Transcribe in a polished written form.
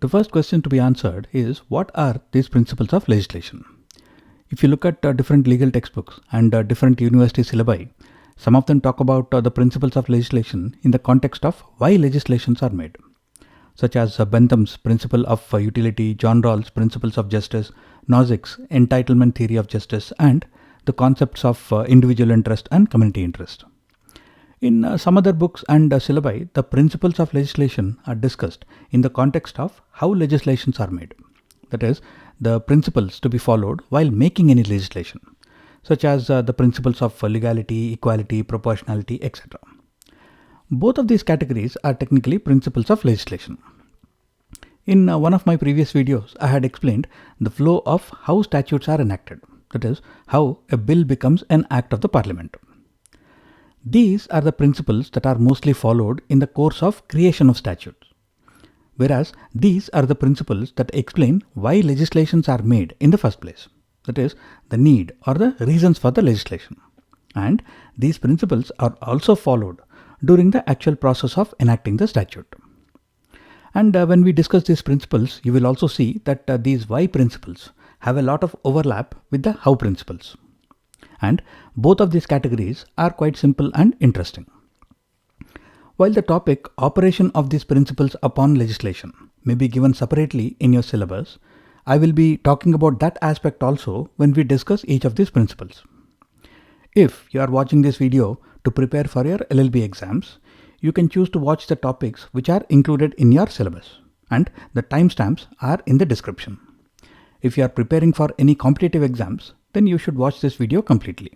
The first question to be answered is, what are these principles of legislation? If you look at different legal textbooks and different university syllabi, some of them talk about the principles of legislation in the context of why legislations are made, such as Bentham's principle of utility, John Rawls' principles of justice, Nozick's entitlement theory of justice, and the concepts of individual interest and community interest. In some other books and syllabi, the principles of legislation are discussed in the context of how legislations are made. That is, the principles to be followed while making any legislation, such as the principles of legality, equality, proportionality, etc. Both of these categories are technically principles of legislation. In one of my previous videos, I had explained the flow of how statutes are enacted, that is, how a bill becomes an act of the parliament. These are the principles that are mostly followed in the course of creation of statutes, whereas these are the principles that explain why legislations are made in the first place, that is, the need or the reasons for the legislation. And these principles are also followed during the actual process of enacting the statute. And when we discuss these principles, you will also see that these why principles have a lot of overlap with the how principles. And both of these categories are quite simple and interesting. While the topic operation of these principles upon legislation may be given separately in your syllabus, I will be talking about that aspect also when we discuss each of these principles. If you are watching this video to prepare for your LLB exams, you can choose to watch the topics which are included in your syllabus, and the timestamps are in the description. If you are preparing for any competitive exams, then you should watch this video completely.